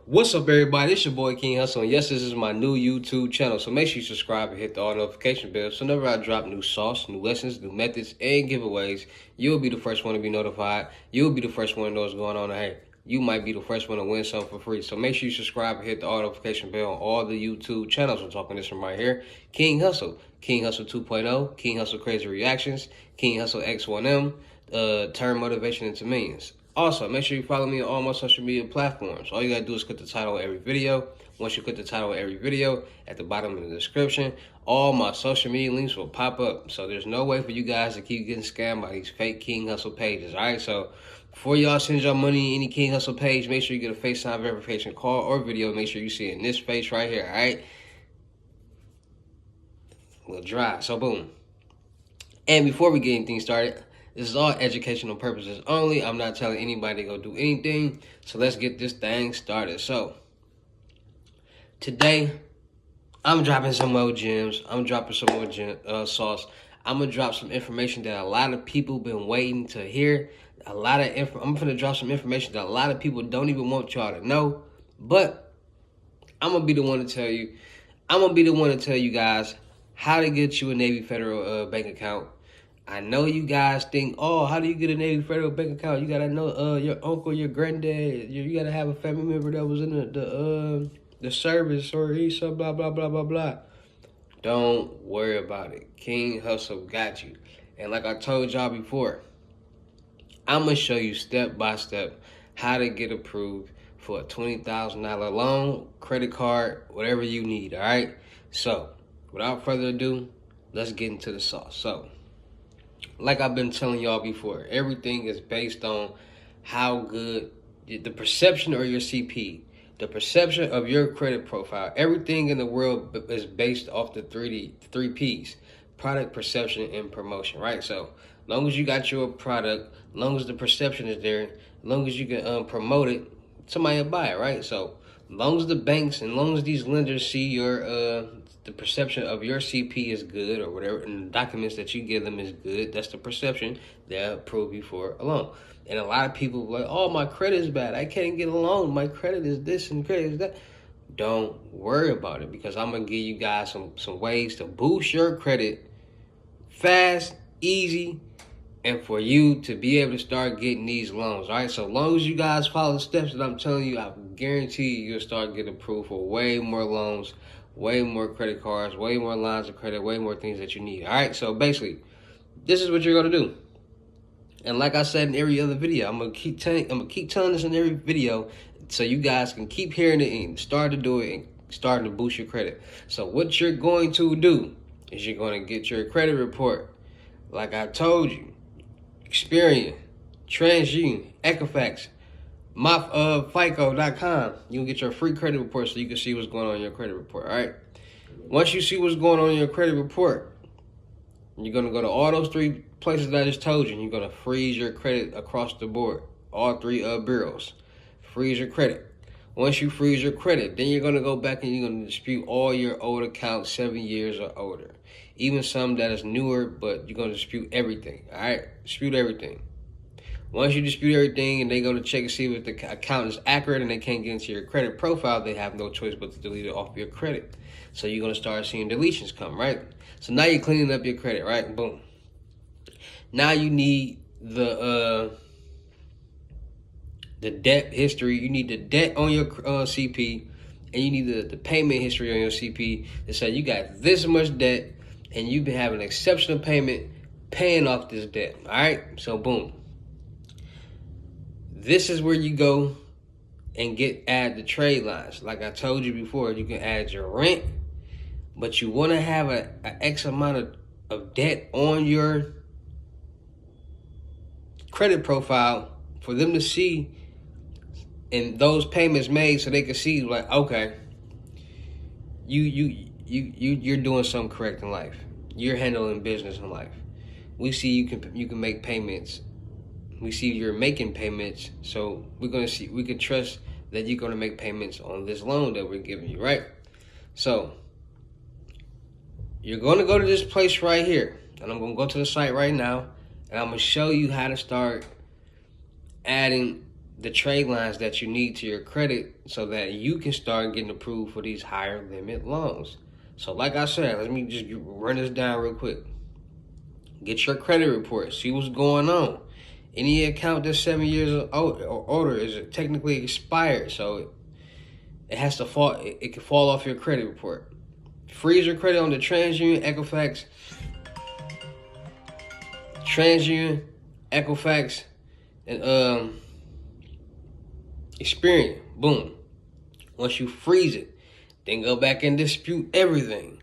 What's up, everybody? It's your boy King Hussle, and yes, this is my new YouTube channel. So make sure you subscribe and hit the all notification bell. So whenever I drop new sauce, new lessons, new methods, and giveaways, you'll be the first one to be notified. You'll be the first one to know what's going on. And hey, you might be the first one to win something for free. So make sure you subscribe and hit the all notification bell on all the YouTube channels. I'm talking this from right here. King Hussle, King Hussle 2.0, King Hussle Crazy Reactions, King Hussle X1M, turn motivation into millions. Also, make sure you follow me on all my social media platforms. All you gotta do is click the title of every video. Once you click the title of every video, at the bottom of the description, all my social media links will pop up. So there's no way for you guys to keep getting scammed by these fake King Hussle pages, all right? So before y'all send y'all money any King Hussle page, make sure you get a FaceTime verification call or video. Make sure you see it in this face right here, all right? A little dry, so boom. And before we get anything started, this is all educational purposes only. I'm not telling anybody to go do anything. So let's get this thing started. So today, I'm dropping some more gems. I'm dropping some more sauce. I'm gonna drop some information that a lot of people been waiting to hear. I'm gonna drop some information that a lot of people don't even want y'all to know. But I'm gonna be the one to tell you. I'm gonna be the one to tell you guys how to get you a Navy Federal bank account. I know you guys think, oh, how do you get a Navy Federal bank account? You gotta know your uncle, your granddad. You gotta have a family member that was in the service or he's some blah blah blah blah blah. Don't worry about it. King Hussle got you. And like I told y'all before, I'm gonna show you step by step how to get approved for a $20,000 loan, credit card, whatever you need. All right. So without further ado, let's get into the sauce. So, like I've been telling y'all before, everything is based on how good the perception of your CP, the perception of your credit profile. Everything in the world is based off the three P's: product, perception, and promotion. Right. So, long as you got your product, long as the perception is there, long as you can promote it, somebody will buy it. Right. So, long as the banks and long as these lenders see your the perception of your CP is good or whatever, and the documents that you give them is good, that's the perception, they'll approve you for a loan. And a lot of people are like, oh, my credit is bad. I can't get a loan. My credit is this and credit is that. Don't worry about it, because I'm going to give you guys some ways to boost your credit fast, easy, and for you to be able to start getting these loans. All right, so long as you guys follow the steps that I'm telling you, I guarantee you'll start getting approved for way more loans, way more credit cards, way more lines of credit, way more things that you need. All right, so basically, this is what you're gonna do. And like I said in every other video, I'm gonna keep telling this in every video, so you guys can keep hearing it and start to do it and starting to boost your credit. So what you're going to do is you're going to get your credit report, like I told you. Experian, TransUnion, Equifax, FICO.com. You can get your free credit report so you can see what's going on in your credit report, all right? Once you see what's going on in your credit report, you're going to go to all those three places that I just told you, and you're going to freeze your credit across the board, all three bureaus. Freeze your credit. Once you freeze your credit, then you're going to go back and you're going to dispute all your old accounts 7 years or older. Even some that is newer, but you're going to dispute everything, all right? Dispute everything. Once you dispute everything and they go to check and see if the account is accurate and they can't get into your credit profile, they have no choice but to delete it off your credit. So you're going to start seeing deletions come, right? So now you're cleaning up your credit, right? Boom. Now you need the debt history. You need the debt on your CP, and you need the payment history on your CP to say you got this much debt and you've been having exceptional payment paying off this debt. All right, so boom. This is where you go and add the trade lines. Like I told you before, you can add your rent, but you want to have an X amount of debt on your credit profile for them to see, and those payments made, so they can see, like, okay, you're doing something correct in life. You're handling business in life. We see you can make payments. We see you're making payments, so we can trust that you're gonna make payments on this loan that we're giving you, right? So you're gonna go to this place right here, and I'm gonna go to the site right now, and I'm gonna show you how to start adding the trade lines that you need to your credit so that you can start getting approved for these higher limit loans. So like I said, let me just run this down real quick. Get your credit report, see what's going on. Any account that's 7 years old or older is technically expired, so it has to fall. It can fall off your credit report. Freeze your credit on the TransUnion, Equifax, and Experian. Boom. Once you freeze it, then go back and dispute everything.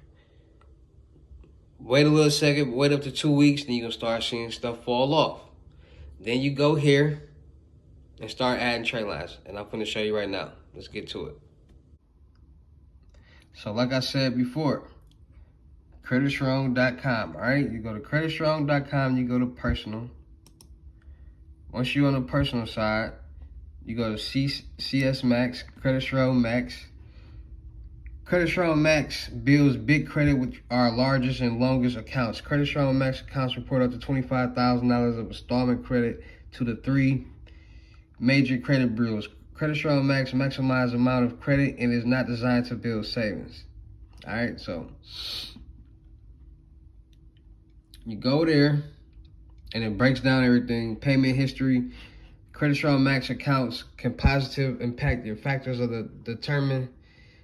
Wait a little second, wait up to 2 weeks, then you're gonna start seeing stuff fall off. Then you go here and start adding trade lines. And I'm gonna show you right now. Let's get to it. So like I said before, creditstrong.com, all right? You go to creditstrong.com, you go to personal. Once you're on the personal side, you go to CS Max, Credit Strong Max. Credit Strong Max builds big credit with our largest and longest accounts. Credit Strong Max accounts report up to $25,000 of installment credit to the 3 major credit bureaus. Credit Strong Max maximizes the amount of credit and is not designed to build savings. All right, so you go there and it breaks down everything. Payment history. Credit Strong Max accounts can positively impact your factors of the determine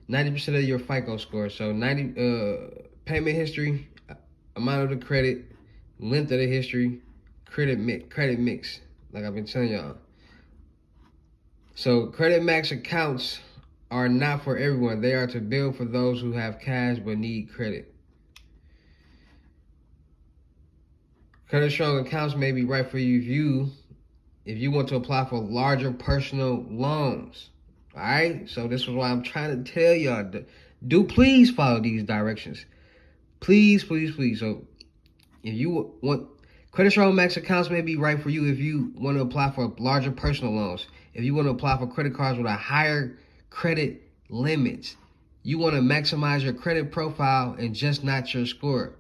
90% of your FICO score. So payment history, amount of the credit, length of the history, credit mix, like I've been telling y'all. So Credit Max accounts are not for everyone. They are to build for those who have cash but need credit. Credit Strong accounts may be right for you if you want to apply for larger personal loans. All right, so this is why I'm trying to tell y'all, do please follow these directions. Please. So if you want, Credit Strong Max accounts may be right for you if you want to apply for larger personal loans. If you want to apply for credit cards with a higher credit limits, you want to maximize your credit profile and just not your score.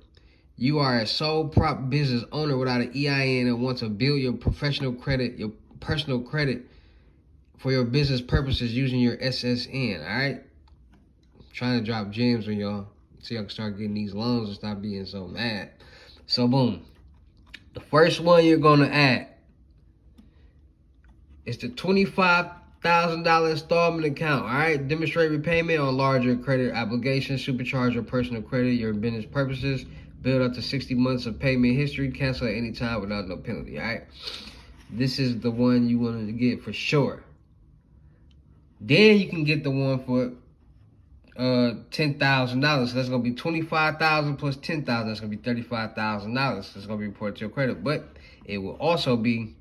You are a sole prop business owner without an EIN and want to build your professional credit, your personal credit for your business purposes using your SSN, all right? I'm trying to drop gems on y'all so y'all can start getting these loans and stop being so mad. So boom, the first one you're gonna add is the $25,000 installment account, all right? Demonstrate repayment on larger credit obligations, supercharge your personal credit, your business purposes, build up to 60 months of payment history, cancel at any time without no penalty, all right? This is the one you want to get for sure. Then you can get the one for $10,000. So that's gonna be $25,000 plus $10,000. That's gonna be $35,000. That's gonna be reported to your credit, but it will also be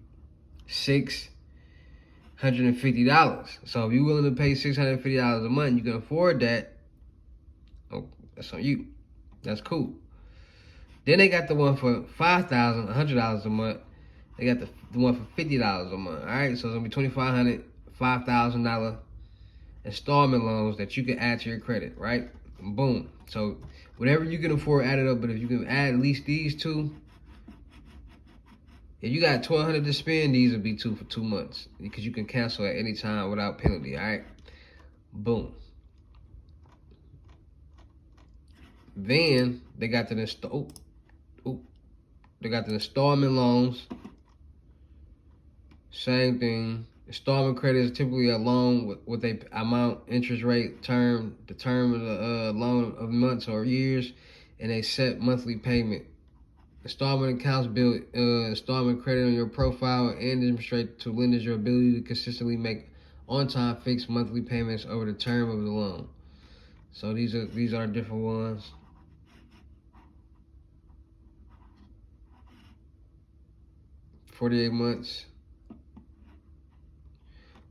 $650. So if you're willing to pay $650 a month, you can afford that. Oh, that's on you. That's cool. Then they got the one for $5,100 a month. They got the one for $50 a month. All right, so it's gonna be $2,500, $5,000 installment loans that you can add to your credit, right? Boom. So whatever you can afford, add it up. But if you can add at least these two, if you got $1,200 to spend, these will be two for 2 months because you can cancel at any time without penalty. All right. Boom. Then they got the installment loans. Same thing. Installment credit is typically a loan with a amount, interest rate, term, the term of the loan of months or years, and a set monthly payment. Installment accounts build installment credit on your profile and demonstrate to lenders your ability to consistently make on-time fixed monthly payments over the term of the loan. So these are different ones. $48 months.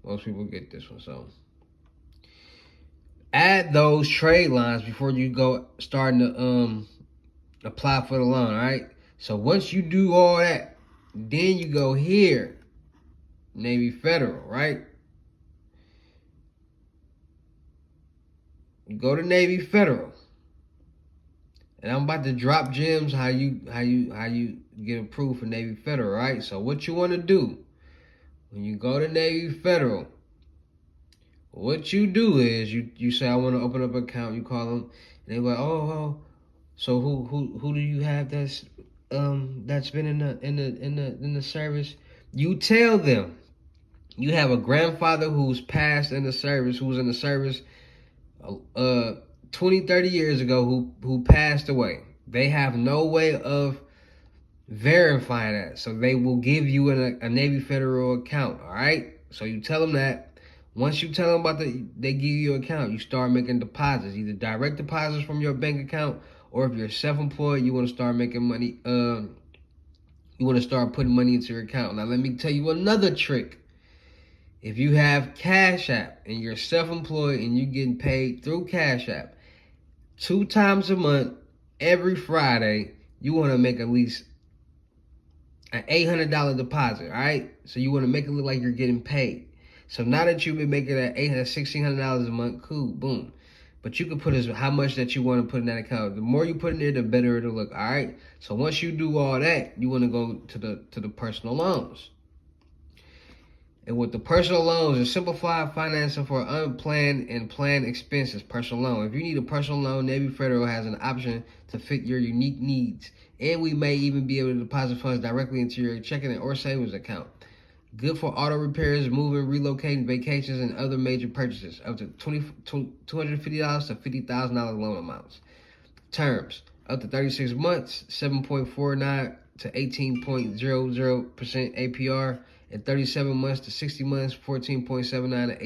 Most people get this one, so add those trade lines before you go starting to apply for the loan, all right? So once you do all that, then you go here, Navy Federal, right? You go to Navy Federal, and I'm about to drop gems how you get approved for Navy Federal, right? So what you want to do? When you go to Navy Federal, what you do is you say, I want to open up an account. You call them, and they're like, oh, so who do you have that's been in the service? You tell them you have a grandfather who's passed in the service, who was in the service 20, 30 years ago, who passed away. They have no way of verifying that, so they will give you a Navy Federal account. All right, so you tell them that. Once you tell them about they give you an account, you start making deposits, either direct deposits from your bank account, or if you're self-employed, you want to start making money. You want to start putting money into your account. Now, let me tell you another trick. If you have Cash App and you're self-employed and you're getting paid through Cash App 2 times a month, every Friday, you want to make at least an $800 deposit, all right? So you want to make it look like you're getting paid. So now that you've been making that $1,600 a month, cool, boom. But you can put how much that you want to put in that account. The more you put in there, the better it'll look, all right? So once you do all that, you want to go to the personal loans. And with the personal loans, it's simplified financing for unplanned and planned expenses. Personal loan. If you need a personal loan, Navy Federal has an option to fit your unique needs. And we may even be able to deposit funds directly into your checking or savings account. Good for auto repairs, moving, relocating, vacations, and other major purchases. Up to $250 to $50,000 loan amounts. Terms. Up to 36 months, 7.49 to 18.00% APR. And 37 months to 60 months, 14.79 to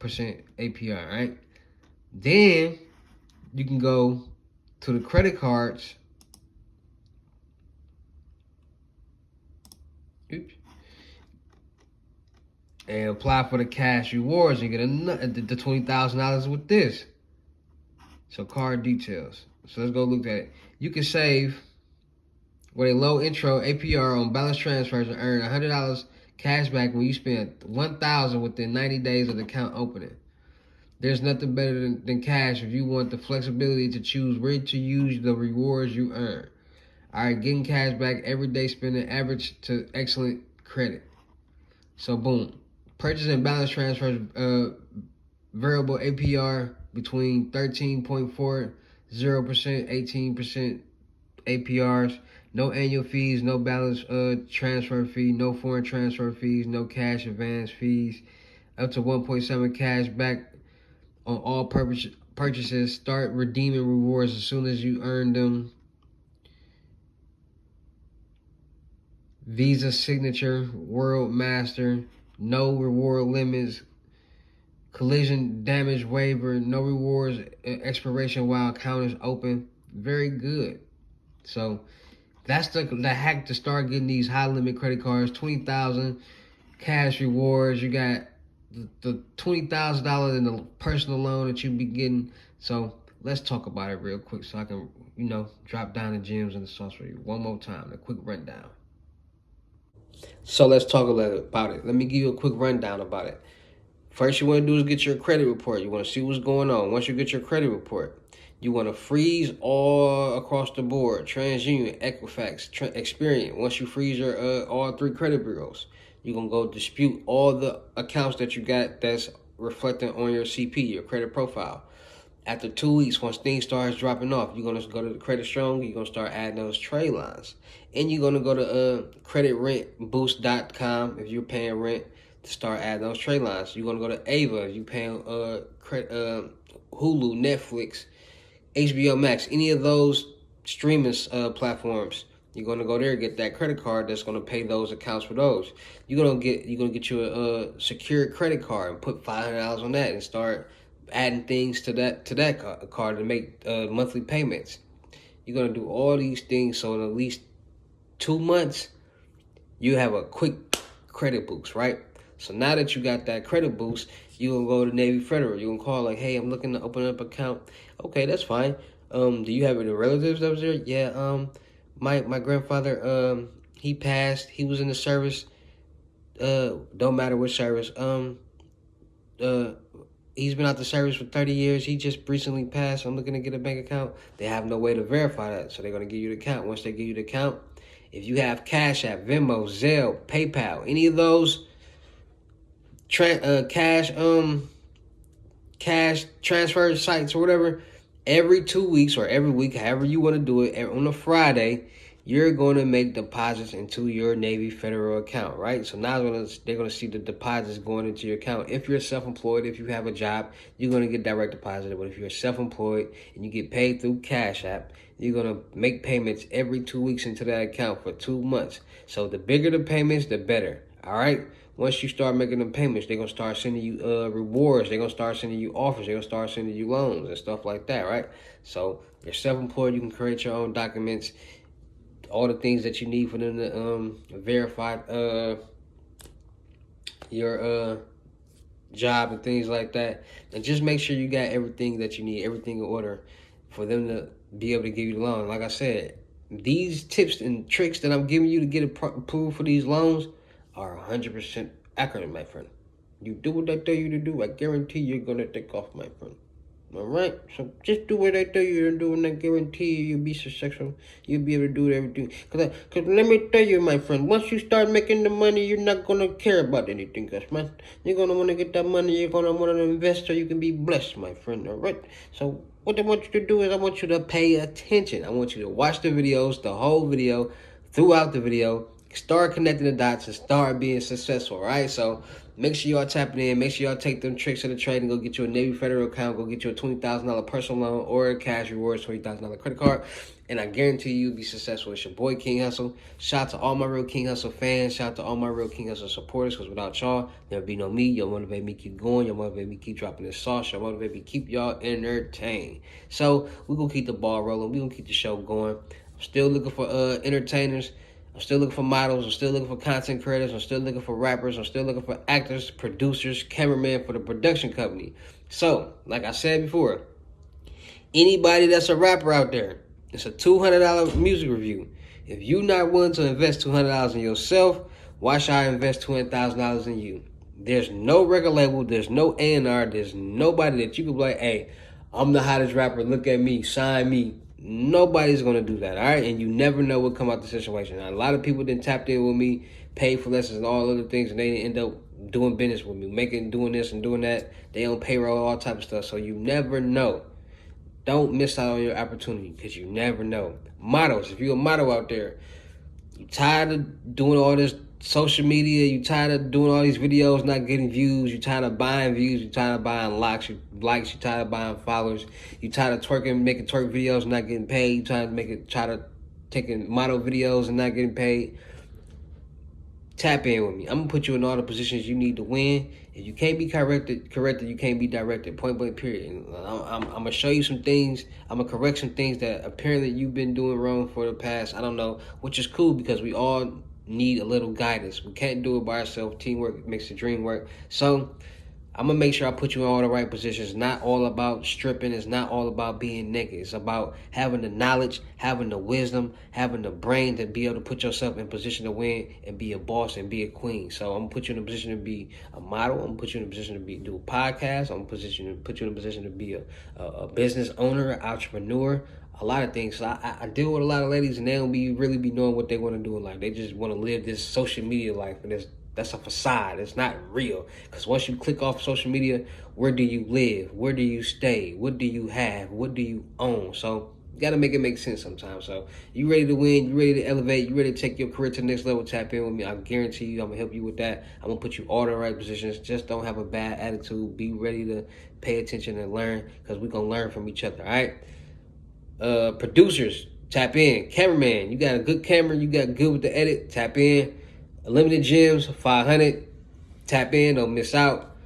18% APR, right? Then you can go to the credit cards. Oops. And apply for the cash rewards and get the $20,000 with this. So card details. So let's go look at it. You can save with a low intro APR on balance transfers and earn $100 cash back when you spend $1,000 within 90 days of the account opening. There's nothing better than cash if you want the flexibility to choose where to use the rewards you earn. All right, getting cash back every day, spending average to excellent credit. So boom, purchase and balance transfers, variable APR between 13.40%, 18% APRs. No annual fees, no balance transfer fee, no foreign transfer fees, no cash advance fees. Up to 1.7 cash back on all purchases. Start redeeming rewards as soon as you earn them. Visa signature, World Master, no reward limits, collision damage waiver, no rewards expiration while account is open. Very good. So that's the hack to start getting these high limit credit cards. 20,000 cash rewards. You got the $20,000 in the personal loan that you be getting. So let's talk about it real quick so I can, drop down the gems and the sauce for you one more time. A quick rundown. So let's talk a little about it. Let me give you a quick rundown about it. First, you want to do is get your credit report. You want to see what's going on. Once you get your credit report, you want to freeze all across the board. TransUnion, Equifax, Experian. Once you freeze your all 3 credit bureaus, you're going to go dispute all the accounts that you got that's reflecting on your CP, your credit profile. After 2 weeks, once things starts dropping off, you're going to go to the Credit Strong. You're going to start adding those trade lines. And you're going to go to creditrentboost.com if you're paying rent to start adding those trade lines. You're going to go to Ava if you're paying Hulu, Netflix, HBO Max, any of those streaming platforms. You're going to go there and get that credit card that's going to pay those accounts for those. You're going to get you a secured credit card and put $500 on that and start adding things to that card to make monthly payments. You're going to do all these things so in at least 2 months, you have a quick credit boost, right? So now that you got that credit boost, you're going to go to Navy Federal. You're going to call like, hey, I'm looking to open up an account. Okay, that's fine. Do you have any relatives that was there? Yeah, my grandfather, he passed. He was in the service. Don't matter which service. He's been out the service for 30 years. He just recently passed. I'm looking to get a bank account. They have no way to verify that, so they're going to give you the account. Once they give you the account, If you have Cash App, Venmo, Zelle, PayPal, any of those cash transfer sites or whatever, every 2 weeks or every week, however you want to do it, on a Friday, you're going to make deposits into your Navy Federal account, right? So now they're going to see the deposits going into your account. If you're self-employed, if you have a job, you're going to get direct deposited. But if you're self-employed and you get paid through Cash App, you're going to make payments every 2 weeks into that account for 2 months. So the bigger the payments, the better, all right? Once you start making them payments, they're going to start sending you rewards. They're going to start sending you offers. They're going to start sending you loans and stuff like that, right? So you're self-employed. You can create your own documents, all the things that you need for them to verify your job and things like that. And just make sure you got everything that you need, everything in order for them to be able to give you the loan. Like I said, these tips and tricks that I'm giving you to get approved for these loans are 100% accurate, my friend. You do what I tell you to do, I guarantee you're going to take off, my friend. All right? So just do what I tell you to do, and I guarantee you'll be successful. You'll be able to do everything. Because let me tell you, my friend, once you start making the money, you're not going to care about anything else, man. You're going to want to get that money. You're going to want to invest so you can be blessed, my friend. All right? So what I want you to do is I want you to pay attention. I want you to watch the videos, the whole video, throughout the video. Start connecting the dots and start being successful, right? So make sure y'all tapping in. Make sure y'all take them tricks of the trade and go get you a Navy Federal account. Go get you a $20,000 personal loan or a cash rewards $20,000 credit card. And I guarantee you'll be successful. It's your boy, King Hussle. Shout out to all my real King Hussle fans. Shout out to all my real King Hussle supporters, because without y'all, there'd be no me. Y'all motivate me keep going. Y'all motivate me keep dropping this sauce. Y'all motivate me keep y'all entertained. So we're going to keep the ball rolling. We're going to keep the show going. I'm still looking for entertainers. I'm still looking for models. I'm still looking for content creators. I'm still looking for rappers. I'm still looking for actors, producers, cameramen for the production company. So, like I said before, anybody that's a rapper out there, it's a $200 music review. If you're not willing to invest $200 in yourself, why should I invest $200,000 in you? There's no record label. There's no A&R. There's nobody that you could be like, hey, I'm the hottest rapper. Look at me. Sign me. Nobody's going to do that, all right? And you never know what come out the situation. Now, a lot of people didn't tap in with me, paid for lessons and all other things, and they didn't end up doing business with me, doing this and doing that. They on payroll, all type of stuff. So you never know. Don't miss out on your opportunity, because you never know. Models, if you're a model out there, you tired of doing all this social media, you tired of doing all these videos not getting views, you tired of buying views, you tired of buying likes, you tired of buying followers, you tired of making twerk videos not getting paid, you tired of taking model videos and not getting paid, tap in with me. I'm gonna put you in all the positions you need to win. If you can't be corrected, you can't be directed. Point blank, period. And I'm gonna show you some things. I'm gonna correct some things that apparently you've been doing wrong for the past, I don't know, which is cool, because we all need a little guidance. We can't do it by ourselves. Teamwork makes the dream work. So I'm going to make sure I put you in all the right positions. It's not all about stripping. It's not all about being naked. It's about having the knowledge, having the wisdom, having the brain to be able to put yourself in position to win and be a boss and be a queen. So I'm going to put you in a position to be a model. I'm going to put you in a position to do a podcast. I'm going to put you in a position to be a business owner, an entrepreneur, a lot of things. So I deal with a lot of ladies, and they don't really be knowing what they want to do in life. They just want to live this social media life, and that's a facade. It's not real. Because once you click off social media, where do you live? Where do you stay? What do you have? What do you own? So you got to make it make sense sometimes. So you ready to win? You ready to elevate? You ready to take your career to the next level? Tap in with me. I guarantee you I'm going to help you with that. I'm going to put you all in the right positions. Just don't have a bad attitude. Be ready to pay attention and learn, because we're going to learn from each other, all right? Producers, tap in. Cameraman, you got a good camera, you got good with the edit, tap in. Unlimited Gems, 500, tap in, don't miss out.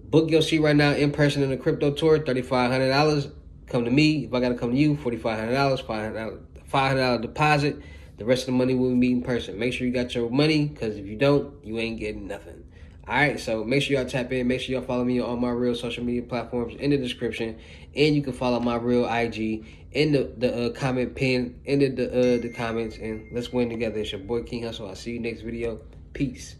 Book your seat right now in person in the crypto tour, $3,500. Come to me. If I got to come to you, $4,500, $500 deposit. The rest of the money will be in person. Make sure you got your money, because if you don't, you ain't getting nothing. All right, so make sure y'all tap in. Make sure y'all follow me on all my real social media platforms in the description. And you can follow my real IG in the comment pin, in the comments. And let's win together. It's your boy, King Hussle. I'll see you next video. Peace.